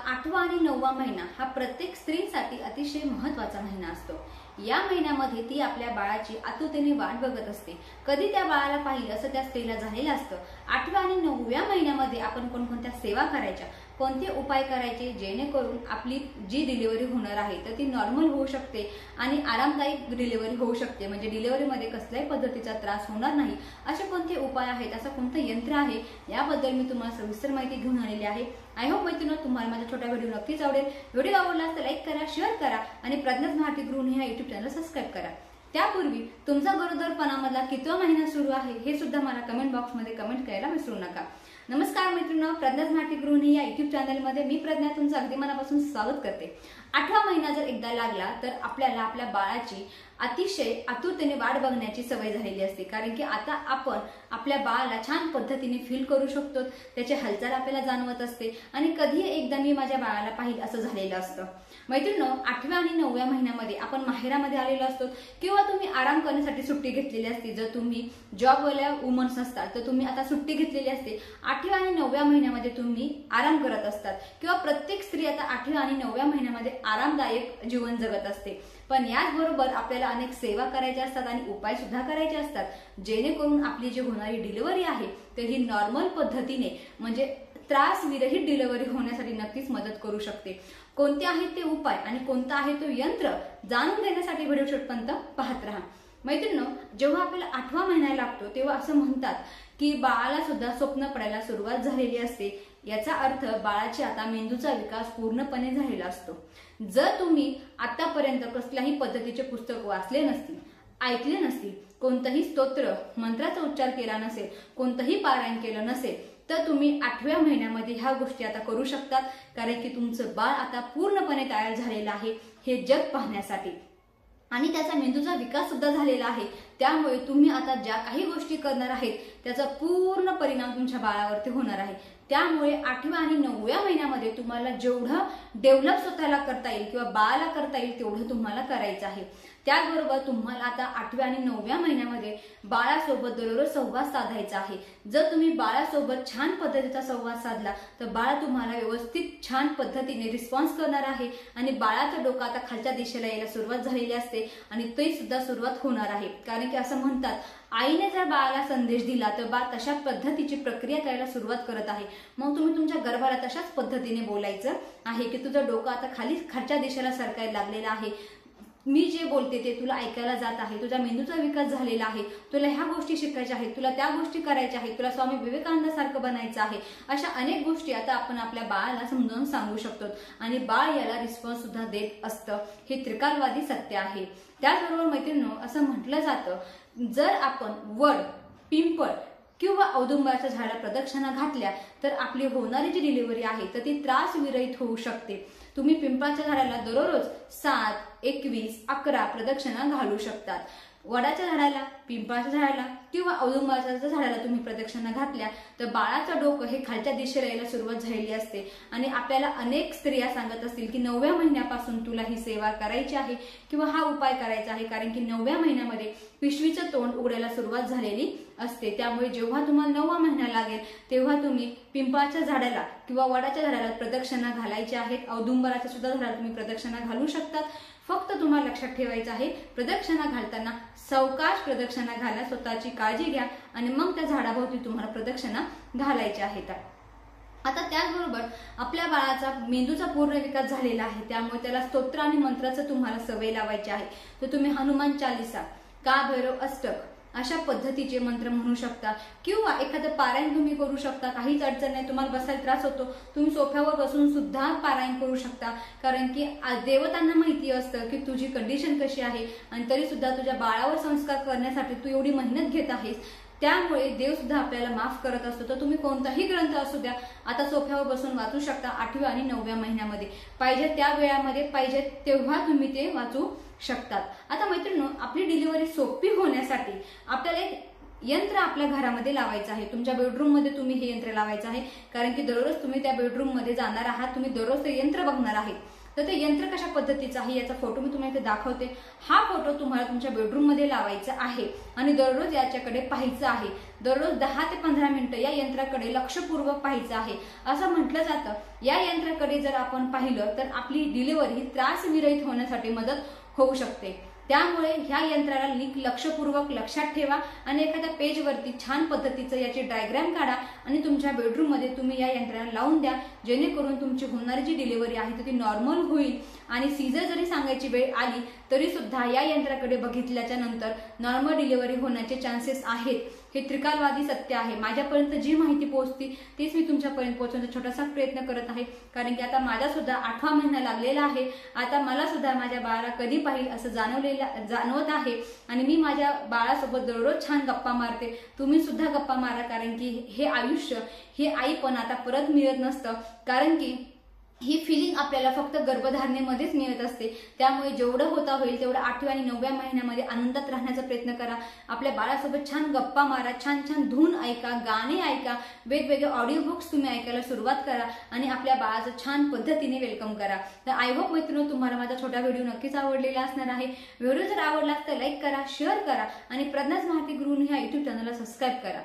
8वा आणि 9वा महिना हा प्रत्येक स्त्रीसाठी अतिशय महत्त्वाचा महिना असतो। या महिन्यामध्ये ती आपल्या बाळाची आतुरतेने वाट बघत असते। कधी त्या बाळाला पाहिलं असं त्या स्त्रीला झालेलं असतं। 8व्या आणि 9व्या महिन्यामध्ये आपण कोणकोणत्या सेवा करायच्या, कोणते उपाय करायचे जेणेकरून आपली जी डिलिव्हरी होणार आहे तर ती नॉर्मल होऊ शकते आणि आरामदायक डिलिव्हरी होऊ शकते, म्हणजे डिलिव्हरीमध्ये कसल्याही पद्धतीचा त्रास होणार नाही। असे कोणते उपाय आहेत, असं कोणतं यंत्र आहे, याबद्दल मी तुम्हाला सविस्तर माहिती घेऊन आलेली आहे। आय होप मैत्रिणी तुम्हाला माझा छोटा व्हिडिओ नक्कीच आवडेल। व्हिडिओ आवडला तर लाईक करा, शेअर करा आणि प्रज्ञा स्मार्ट गृहिणी हा YouTube चॅनल सबस्क्राइब करा। त्यापूर्वी तुमचा गरोदरपणामधला कितवा महिना सुरू आहे हे सुद्धा मला कमेंट बॉक्स मध्ये कमेंट करायला विसरू नका। नमस्कार मित्रांनो, प्रज्ञा स्मार्ट गृहिणी या YouTube चॅनल मध्ये मी प्रज्ञा तुमचं अगदी मनापासून स्वागत करते। 8वा महिना जर एकदा लागला तर आपल्याला आपल्या बाळाची अतिशय आतुरतेने वाट बघण्याची सवय झालेली असते, कारण की आता आपण आपल्या बाळाला छान पद्धतीने फील करू शकतो, त्याची हालचाल आपल्याला जाणवत असते आणि कधी एकदा मी माझ्या बाळाला पाहिलं असं झालेलं असतं। मैत्रिणींनो, 8व्या आणि 9व्या महिन्यामध्ये आपण माहेरामध्ये आलेलो असतो किंवा तुम्ही आराम करण्यासाठी सुट्टी घेतलेली असते। जर तुम्ही जॉबवाल्या वुमन्स असतात तर तुम्ही आता सुट्टी घेतलेली असते। 8व्या आणि 9व्या महिन्यामध्ये तुम्ही आराम करत असतात किंवा प्रत्येक स्त्री आता 8व्या आणि 9व्या महिन्यामध्ये आरामदायक जीवन जगत असते। पण याचबरोबर आपल्याला अनेक सेवा करायच्या असतात आणि उपाय सुद्धा करायचे असतात, जेणेकरून आपली जी होणारी डिलिव्हरी आहे तर ही नॉर्मल पद्धतीने म्हणजे त्रास विरहित डिलिव्हरी होण्यासाठी नक्कीच मदत करू शकते। कोणते आहेत ते उपाय आणि कोणता आहे तो यंत्र जाणून घेण्यासाठी व्हिडिओ शेवटपर्यंत पाहत राहा। मैत्रिणींनो, जेव्हा आपल्याला 8वा महिना लागतो तेव्हा असं म्हणतात की बाळाला सुद्धा स्वप्न पडायला सुरुवात झालेली असते। याचा अर्थ बाळाची आता मेंदूचा विकास पूर्णपणे झालेला असतो। जर तुम्ही आतापर्यंत कसल्याही पद्धतीचे पुस्तक वाचले नसतील, ऐकले नसतील, कोणतंही स्तोत्र मंत्राचा उच्चार केला नसेल, कोणतंही पारायण केलं नसेल तर तुम्ही 8व्या महिन्यामध्ये ह्या गोष्टी आता करू शकतात, कारण की तुमचं बाळ आता पूर्णपणे तयार झालेलं आहे हे जग पाहण्यासाठी आणि त्याचा मेंदूचा विकास सुद्धा झालेला आहे। त्यामुळे तुम्ही आता ज्या काही गोष्टी करणार आहेत त्याचा पूर्ण परिणाम तुमच्या बाळावरती होणार आहे। त्यामुळे 8व्या आणि 9व्या महिन्यामध्ये तुम्हाला जेवढं डेव्हलप स्वतःला करता येईल किंवा बाळाला करता येईल तेवढं तुम्हाला करायचं आहे। त्याचबरोबर तुम्हाला आता 8व्या आणि 9व्या महिन्यामध्ये बाळासोबत दररोज संवाद साधायचा आहे। जर तुम्ही बाळासोबत छान पद्धतीचा संवाद साधला तर बाळ तुम्हाला व्यवस्थित छान पद्धतीने रिस्पॉन्स करणार आहे आणि बाळाचं डोकं आता खालच्या दिशेला यायला सुरुवात झालेली असते आणि ती सुद्धा सुरुवात होणार आहे, कारण की असं म्हणतात आईने जर बाळाला संदेश दिला तर बाळ तशा पद्धतीची प्रक्रिया करायला सुरुवात करत आहे। मग तुम्ही तुमच्या गर्भाला तशाच पद्धतीने बोलायचं आहे की तुझं डोकं आता खालच्या दिशेला सरकायला लागलेलं आहे, मी जे बोलते ते तुला ऐकायला जात आहे, तुझ्या मेंदूचा विकास झालेला आहे, तुला ह्या गोष्टी शिकायच्या आहेत, तुला त्या गोष्टी करायच्या आहेत, तुला स्वामी विवेकानंदासारखं बनायचं आहे। अशा अनेक गोष्टी आता आपण आपल्या बाळाला समजावून सांगू शकतो आणि बाळ याला रिस्पॉन्स सुद्धा देत असतं। हे त्रिकालवादी सत्य आहे। त्याचबरोबर मैत्रिणींनो, असं म्हटलं जातं जर आपण वड, पिंपळ किंवा औदुंबराच्या झाडाला प्रदक्षिणा घातल्या तर आपली होणारी जी डिलिव्हरी आहे तर ती त्रास विरहित होऊ शकते। तुम्ही पिंपळाच्या झाडाला दररोज 7, 21, 11 प्रदक्षिणा घालू शकतात। वडाच्या झाडाला, पिंपळाच्या झाडाला किंवा औदुंबराच्या झाडाला तुम्ही प्रदक्षिणा घातल्या तर बाळाचं डोकं हे खालच्या दिशेला यायला सुरुवात झालेली असते आणि आपल्याला अनेक स्त्रिया सांगत असतील की 9व्या महिन्यापासून तुला ही सेवा करायची आहे किंवा हा उपाय करायचा आहे, कारण की 9व्या महिन्यामध्ये पिशवीचं तोंड उघडायला सुरुवात झालेली असते। त्यामुळे जेव्हा तुम्हाला 9वा महिना लागेल तेव्हा तुम्ही पिंपळाच्या झाडाला किंवा वडाच्या झाडाला प्रदक्षिणा घालायची आहेत। औदुंबराच्या सुद्धा झाडाला तुम्ही प्रदक्षिणा घालू शकतात। फक्त तुम्हाला लक्षात ठेवायचं आहे प्रदक्षिणा घालताना सावकाश प्रदक्षिणा घाला, स्वतःची काळजी घ्या आणि मग त्या झाडाभोवती तुम्हाला प्रदक्षिणा घालायच्या आहेत। आता त्याचबरोबर आपल्या बाळाचा मेंदूचा पूर्ण विकास झालेला आहे, त्यामुळे त्याला स्तोत्र आणि मंत्राचं तुम्हाला सवय लावायची आहे। तर तुम्ही हनुमान चालीसा, काळ भैरव अष्टक अशा पद्धतीचे मंत्र म्हणू शकता किंवा एखादं पारायण तुम्ही करू शकता। काहीच अडचण नाही, तुम्हाला बसायला त्रास होतो तुम्ही सोफ्यावर बसून सुद्धा पारायण करू शकता, कारण की देवतांना माहिती असतं की तुझी कंडिशन कशी आहे आणि तरी सुद्धा तुझ्या बाळावर संस्कार करण्यासाठी तू एवढी मेहनत घेत आहेस, त्यामुळे देव सुद्धा आपल्याला माफ करत असतो। तर तुम्ही कोणताही ग्रंथ असू द्या आता सोफ्यावर बसून वाचू शकता 8व्या आणि 9व्या महिन्यामध्ये, पाहिजे त्या वेळामध्ये पाहिजे तेव्हा तुम्ही ते वाचू शकतात। आता मैत्रिणींनो, आपली डिलिव्हरी सोपी होण्यासाठी आपल्याला एक यंत्र आपल्या घरामध्ये लावायचं आहे। तुमच्या बेडरूम मध्ये तुम्ही हे यंत्र लावायचं आहे, कारण की दररोज तुम्ही त्या बेडरूम मध्ये जाणार आहात, तुम्ही दररोज ते यंत्र बघणार आहे। तर ते यंत्र कशा पद्धतीचं आहे याचा फोटो मी तुम्हाला इथे दाखवते। हा फोटो तुम्हाला तुमच्या बेडरूम मध्ये लावायचा आहे आणि दररोज याच्याकडे पाहायचं आहे। दररोज 10 ते 15 मिनिटं या यंत्राकडे लक्षपूर्वक पाहायचं आहे। असं म्हटलं जातं या यंत्राकडे जर आपण पाहिलं तर आपली डिलिव्हरी त्रासविरहित होण्यासाठी मदत होऊ शकते। त्यामुळे ह्या यंत्राला लक्षपूर्वक लक्षात ठेवा आणि एखाद्या पेजवरती छान पद्धतीचं याची डायग्राम काढा आणि तुमच्या बेडरूम मध्ये तुम्ही या यंत्राला लावून द्या, जेणेकरून तुमची होणारी जी डिलिव्हरी आहे ती नॉर्मल होईल आणि सीझर जरी सांगायची वेळ आली तरी सुद्धा या यंत्राकडे बघितल्याच्या नंतर नॉर्मल डिलिव्हरी होण्याचे चान्सेस आहेत। हे त्रिकालवादी सत्य आहे। माझ्यापर्यंत जी माहिती पोहोचती तीच मी तुमच्यापर्यंत पोहोचवण्याचा छोटासा प्रयत्न करत आहे, कारण की आता माझा सुद्धा 8वा महिना लागलेला आहे। आता मला सुद्धा माझ्या बाळाला कधी पाहिल असं जाणवत आहे आणि मी माझ्या बाळासोबत दररोज छान गप्पा मारते। तुम्ही सुद्धा गप्पा मारा, कारण की हे आयुष्य, हे आई पण आता परत मिळत नसतं, कारण की ही फिलिंग आपल्याला फक्त गर्भधारणेमध्येच मिळत असते। त्यामुळे जेवढं होता होईल तेवढं 8व्या आणि 9व्या महिन्यामध्ये आनंदात राहण्याचा प्रयत्न करा। आपल्या बाळासोबत छान गप्पा मारा, छान छान धून ऐका, गाणे ऐका, वेगवेगळे ऑडिओ बुक्स तुम्ही ऐकायला सुरुवात करा आणि आपल्या बाळाचं छान पद्धतीने वेलकम करा। तर आय होप मैत्रिणी तुम्हाला माझा छोटा व्हिडिओ नक्कीच आवडलेला असणार आहे। व्हिडिओ जर आवडला तर लाईक करा, शेअर करा आणि प्रज्ञाच माहिती गुरु ह्या YouTube चॅनलला सबस्क्राईब करा।